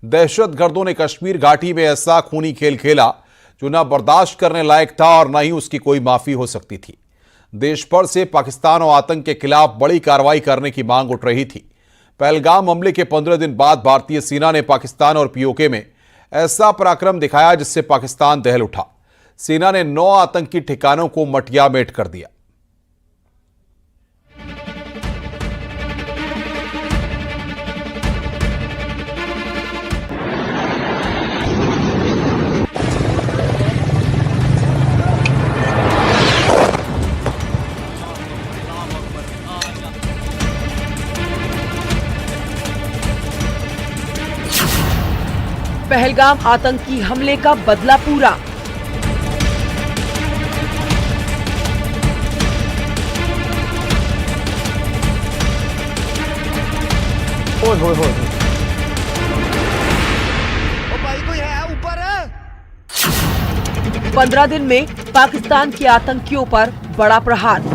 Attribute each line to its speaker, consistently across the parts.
Speaker 1: दहशतगर्दों ने कश्मीर घाटी में ऐसा खूनी खेल खेला जो न बर्दाश्त करने लायक था और न ही उसकी कोई माफी हो सकती थी। देश भर से पाकिस्तान और आतंक के खिलाफ बड़ी कार्रवाई करने की मांग उठ रही थी। पहलगाम हमले के 15 दिन बाद भारतीय सेना ने पाकिस्तान और पीओके में ऐसा पराक्रम दिखाया जिससे पाकिस्तान दहल उठा। सेना ने 9 आतंकी ठिकानों को मटियामेट कर दिया।
Speaker 2: पहलगाम आतंकी हमले का बदला पूरा।
Speaker 3: हो
Speaker 2: 15 दिन में पाकिस्तान के आतंकियों पर बड़ा प्रहार।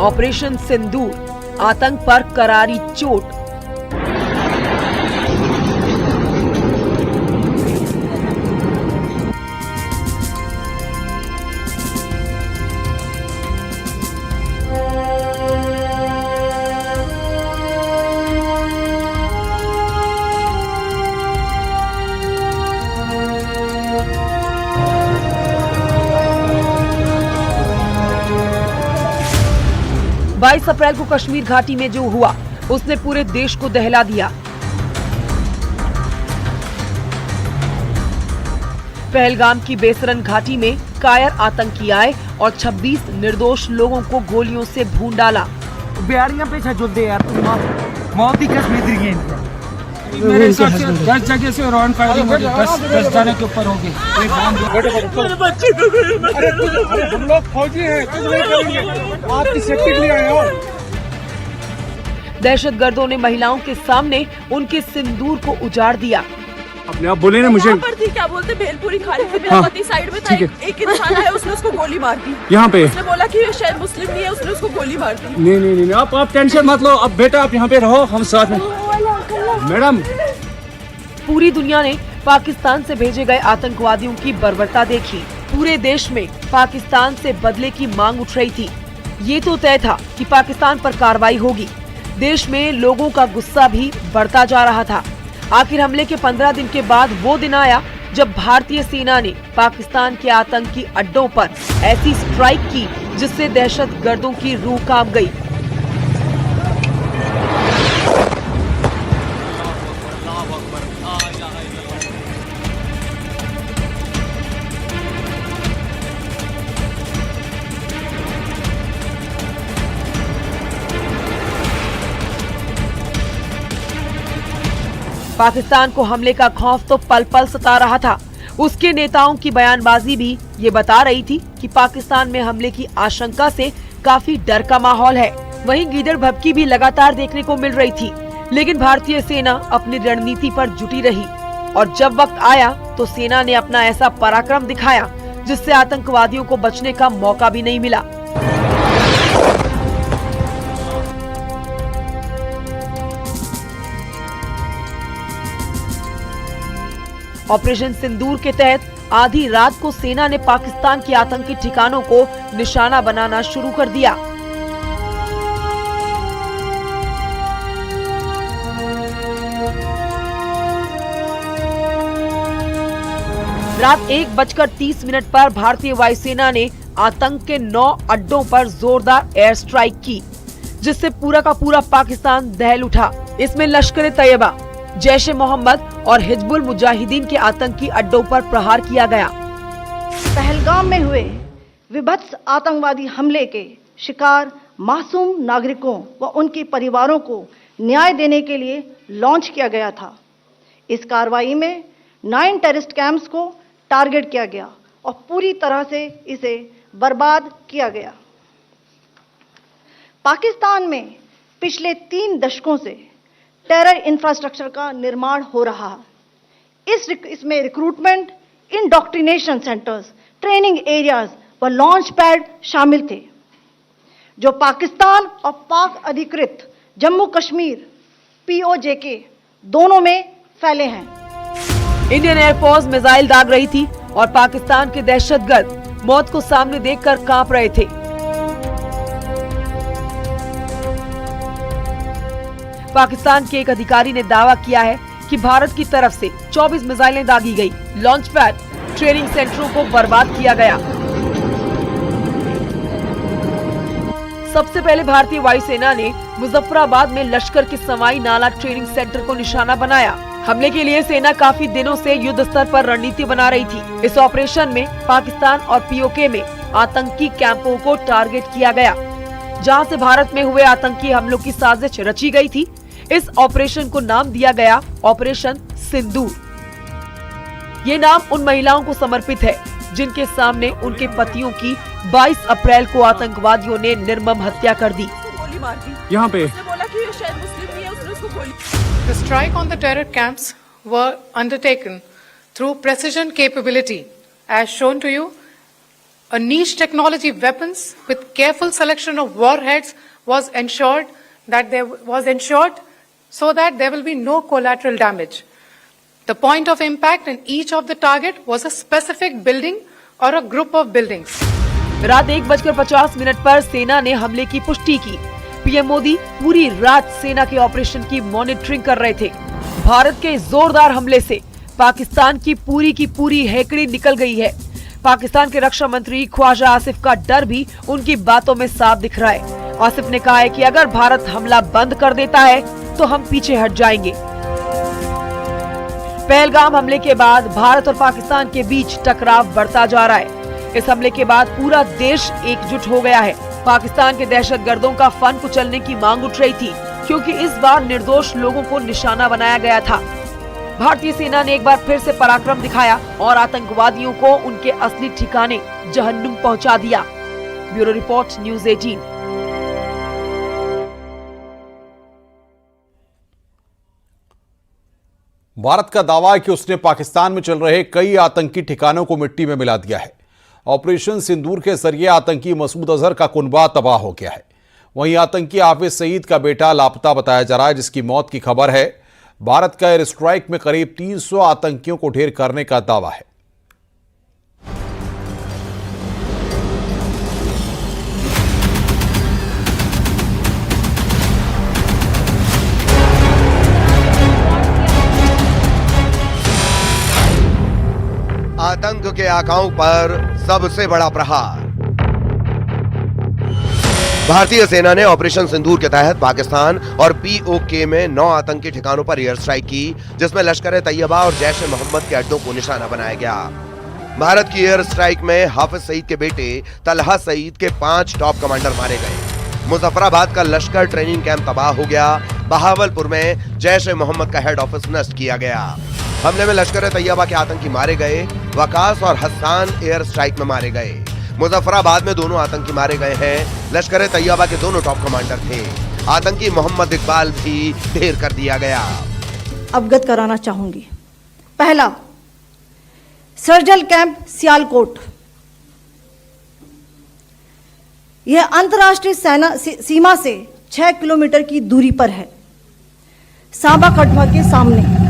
Speaker 2: ऑपरेशन सिंदूर, आतंक पर करारी चोट। बाईस अप्रैल को कश्मीर घाटी में जो हुआ उसने पूरे देश को दहला दिया। पहलगाम की बेसरन घाटी में कायर आतंकी आए और 26 निर्दोष लोगों को गोलियों से भून डाला।
Speaker 3: बिहारियां पे छजुलते यार, मौत की कसम दी गई।
Speaker 4: मेरे हिसाब से 10 जगह से राउंड फायरिंग हो गई, 10 जाने के ऊपर हो गए।
Speaker 3: हम लोग फौजी हैं, कुछ नहीं करेंगे, आपकी सेफ्टी के लिए आए हो।
Speaker 2: दहशतगर्दों ने महिलाओं के सामने उनके सिंदूर को उजाड़ दिया।
Speaker 3: अपने आप बोले ना मुझे
Speaker 5: पर थी, क्या बोलते भेलपुरी खाने से मेरा पति साइड में था, एक इंसान है उसने उसको गोली मार दी।
Speaker 3: यहाँ पे
Speaker 5: उसने बोला कि ये शायद मुस्लिम नहीं है, उसने उसको गोली मार दी।
Speaker 3: नहीं, आप टेंशन मत लो। अब बेटा आप यहाँ पे रहो, हम साथ में। मैडम,
Speaker 2: पूरी दुनिया ने पाकिस्तान से भेजे गए आतंकवादियों की बर्बरता देखी। पूरे देश में पाकिस्तान से बदले की मांग उठ रही थी। ये तो तय था कि पाकिस्तान पर कार्रवाई होगी। देश में लोगों का गुस्सा भी बढ़ता जा रहा था। आखिर हमले के 15 दिन के बाद वो दिन आया जब भारतीय सेना ने पाकिस्तान के आतंकी अड्डों पर ऐसी स्ट्राइक की जिससे दहशतगर्दों की रूह कांप गई। पाकिस्तान को हमले का खौफ तो पल पल सता रहा था। उसके नेताओं की बयानबाजी भी ये बता रही थी कि पाकिस्तान में हमले की आशंका से काफी डर का माहौल है। वहीं गीदड़ भभकी भी लगातार देखने को मिल रही थी, लेकिन भारतीय सेना अपनी रणनीति पर जुटी रही और जब वक्त आया तो सेना ने अपना ऐसा पराक्रम दिखाया जिससे आतंकवादियों को बचने का मौका भी नहीं मिला। ऑपरेशन सिंदूर के तहत आधी रात को सेना ने पाकिस्तान के आतंकी ठिकानों को निशाना बनाना शुरू कर दिया। रात 1:30 पर भारतीय वायुसेना ने आतंक के 9 अड्डों पर जोरदार एयर स्ट्राइक की, जिससे पूरा का पूरा पाकिस्तान दहल उठा। इसमें लश्कर-ए-तैयबा, जैश-ए-मोहम्मद और हिजबुल मुजाहिदीन के आतंकी अड्डों पर प्रहार किया गया।
Speaker 6: पहलगाम में हुए विभत्स आतंकवादी हमले के शिकार मासूम नागरिकों व उनके परिवारों को न्याय देने के लिए लॉन्च किया गया था। इस कार्रवाई में 9 टेररिस्ट कैंप्स को टारगेट किया गया और पूरी तरह से इसे बर्बाद किया गया। पाकिस्तान में पिछले 3 दशकों से टेरर इंफ्रास्ट्रक्चर का निर्माण हो रहा है। इसमें recruitment, indoctrination centres, training areas व लॉन्च पैड शामिल थे, जो पाकिस्तान और पाक अधिकृत जम्मू कश्मीर POJK दोनों में फैले हैं।
Speaker 2: इंडियन एयरफोर्स मिसाइल दाग रही थी और पाकिस्तान के दहशतगर्द मौत को सामने देखकर कांप रहे थे। पाकिस्तान के एक अधिकारी ने दावा किया है कि भारत की तरफ से 24 मिसाइलें दागी गई, लॉन्च पैड, ट्रेनिंग सेंटरों को बर्बाद किया गया। सबसे पहले भारतीय वायुसेना ने मुजफ्फराबाद में लश्कर के सवाई नाला ट्रेनिंग सेंटर को निशाना बनाया। हमले के लिए सेना काफी दिनों से युद्ध स्तर पर रणनीति बना रही थी। इस ऑपरेशन में पाकिस्तान और POK में आतंकी कैंपों को टारगेट किया गया, जहां से भारत में हुए आतंकी हमलों की साजिश रची गई थी। इस ऑपरेशन को नाम दिया गया ऑपरेशन सिंदूर। ये नाम उन महिलाओं को समर्पित है जिनके सामने उनके पतियों की 22 अप्रैल को आतंकवादियों ने निर्मम हत्या कर दी।
Speaker 5: गोली मार दी।
Speaker 3: यहाँ पे
Speaker 5: उसने बोला कि ये शायद मुस्लिम नहीं है, उसने उसको गोली।
Speaker 7: The strike on the terror camps were undertaken through precision capability, as shown to you. A niche technology weapons with careful selection of warheads was ensured so that there will be no collateral damage. The point of impact in each of the target was a specific building or a group of buildings.
Speaker 2: रात 1:50 पर सेना ने हमले की पुष्टि की। PM Modi पूरी रात सेना के ऑपरेशन की मॉनिटरिंग कर रहे थे। भारत के जोरदार हमले से पाकिस्तान की पूरी हैकड़ी निकल गई है। पाकिस्तान के रक्षा मंत्री ख्वाजा आसिफ का डर भी उनकी बातों में साफ दिख रहा है। आसिफ ने कहा है कि अगर भारत हमला बंद कर देता है तो हम पीछे हट जाएंगे। पहलगाम हमले के बाद भारत और पाकिस्तान के बीच टकराव बढ़ता जा रहा है। इस हमले के बाद पूरा देश एकजुट हो गया है। पाकिस्तान के दहशतगर्दों का फन कुचलने की मांग उठ रही थी, क्योंकि इस बार निर्दोष लोगों को निशाना बनाया गया था। भारतीय सेना ने एक बार फिर से पराक्रम दिखाया और आतंकवादियों को उनके असली ठिकाने जहन्नुम पहुंचा दिया। Bureau report, news 18।
Speaker 1: भारत का दावा है कि उसने पाकिस्तान में चल रहे कई आतंकी ठिकानों को मिट्टी में मिला दिया है। ऑपरेशन सिंदूर के जरिए आतंकी मसूद अजहर का कुनबा तबाह हो गया है। वहीं आतंकी हाफिज सईद का बेटा लापता बताया जा रहा है, जिसकी मौत की खबर है। भारत का एयर स्ट्राइक में करीब 300 आतंकियों को ढेर करने का दावा है।
Speaker 8: आतंक के आकाओं पर सबसे बड़ा प्रहार। भारतीय सेना ने ऑपरेशन सिंदूर के तहत पाकिस्तान और POK में 9 आतंकी ठिकानों पर एयर स्ट्राइक की, जिसमें लश्कर ए तैयबा और जैश ए मोहम्मद के अड्डों को निशाना बनाया गया। भारत की एयर स्ट्राइक में हाफिज सईद के बेटे तलहा सईद के 5 टॉप कमांडर मारे गए। मुजफ्फराबाद का लश्कर ट्रेनिंग कैंप तबाह हो गया। बहावलपुर में जैश ए मोहम्मद का हेड ऑफिस नष्ट किया गया। हमले में लश्कर ए तैयबा के आतंकी मारे गए। वकास और हस्सान एयर स्ट्राइक में मारे गए। मुजफ्फराबाद में दोनों आतंकी मारे गए हैं। लश्कर ए तैयबा के दोनों टॉप कमांडर थे। आतंकी मोहम्मद इकबाल भी ढेर कर दिया गया।
Speaker 6: अवगत कराना चाहूंगी। पहला, सर्जिकल कैंप सियालकोट, यह अंतर्राष्ट्रीय सीमा से 6 किलोमीटर की दूरी पर है, सांबा कठुआ के सामने।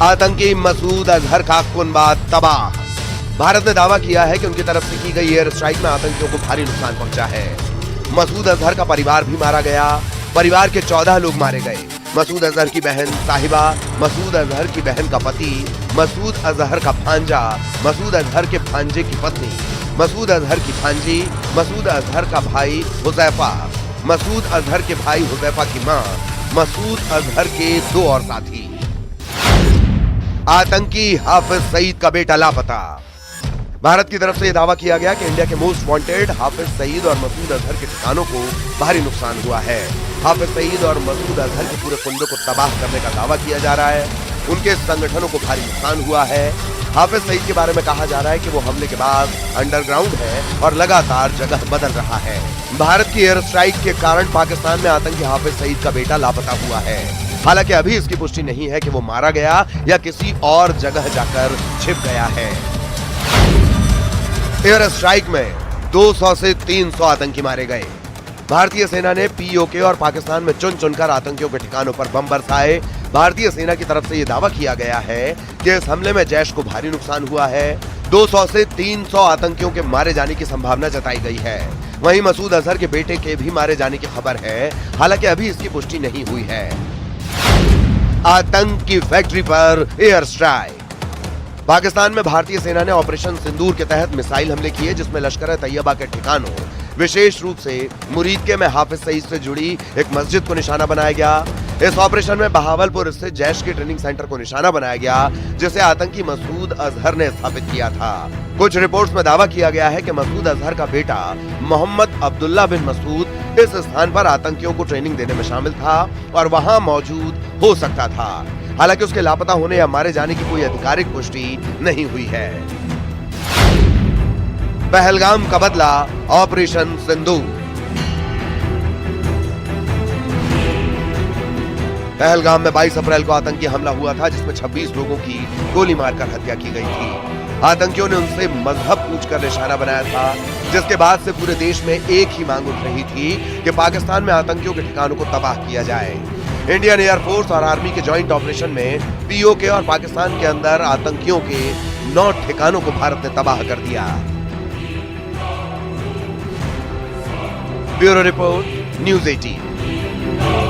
Speaker 8: आतंकी मसूद अजहर का कुनबा तबाह। भारत ने दावा किया है कि उनकी तरफ से की गई एयर स्ट्राइक में आतंकियों को भारी नुकसान पहुंचा है। मसूद अजहर का परिवार भी मारा गया। परिवार के 14 लोग मारे गए। मसूद अजहर की बहन साहिबा, मसूद अजहर की बहन का पति, मसूद अजहर का भांजा, मसूद अजहर के भांजे की पत्नी, मसूद अजहर की भांजी, मसूद अजहर का भाई हुजैफा, मसूद अजहर के भाई हुजैफा की मां, मसूद अजहर के 2 और साथी। आतंकी हाफिज सईद का बेटा लापता। भारत की तरफ से यह दावा किया गया कि इंडिया के मोस्ट वांटेड हाफिज सईद और मसूद अजहर के ठिकानों को भारी नुकसान हुआ है। हाफिज सईद और मसूद अजहर के पूरे कुंडे को तबाह करने का दावा किया जा रहा है। उनके संगठनों को भारी नुकसान हुआ है। हाफिज सईद के बारे में कहा जा रहा है कि वो हमले के बाद अंडरग्राउंड है और लगातार जगह बदल रहा है। भारत की एयर स्ट्राइक के कारण पाकिस्तान में आतंकी हाफिज सईद का बेटा लापता हुआ है। हालांकि अभी इसकी पुष्टि नहीं है कि वो मारा गया या किसी और जगह जाकर छिप गया है। एयर स्ट्राइक में 200 से 300 आतंकी मारे गए। भारतीय सेना ने पीओके और पाकिस्तान में चुन चुनकर आतंकियों के ठिकानों पर बम बरसाए। भारतीय सेना की तरफ से यह दावा किया गया है कि इस हमले में जैश को भारी नुकसान हुआ है। 200 से 300 आतंकियों के मारे जाने की संभावना जताई गई है। वहीं मसूद अजहर के बेटे के भी मारे जाने की खबर है, हालांकि अभी इसकी पुष्टि नहीं हुई है। आतंक की फैक्ट्री पर एयर स्ट्राइक। पाकिस्तान में भारतीय सेना ने ऑपरेशन सिंदूर के तहत मिसाइल हमले किए, जिसमें लश्कर तैयबा के ठिकानों, विशेष रूप से मुरीदके में हाफिज सईद से जुड़ी एक मस्जिद को निशाना बनाया गया। इस ऑपरेशन में बहावलपुर स्थित जैश के ट्रेनिंग सेंटर को निशाना बनाया गया, जिसे आतंकी मसूद अजहर ने स्थापित किया था। कुछ रिपोर्ट्स में दावा किया गया है कि मसूद अजहर का बेटा मोहम्मद अब्दुल्ला बिन मसूद इस स्थान पर आतंकियों को ट्रेनिंग देने में शामिल था और वहां मौजूद हो सकता था। हालांकि उसके लापता होने या मारे जाने की कोई आधिकारिक पुष्टि नहीं हुई है। पहलगाम का बदला ऑपरेशन सिंदूर। पहलगाम में 22 अप्रैल को आतंकी हमला हुआ था, जिसमें 26 लोगों की गोली मारकर हत्या की गई थी। आतंकियों ने उनसे मजहब पूछकर निशाना बनाया था, जिसके बाद से पूरे देश में एक ही मांग उठ रही थी कि पाकिस्तान में आतंकियों के ठिकानों को तबाह किया जाए। इंडियन एयरफोर्स और आर्मी के जॉइंट ऑपरेशन में पीओके और पाकिस्तान के अंदर आतंकियों के 9 ठिकानों को भारत ने तबाह कर दिया। Bureau report, news 18।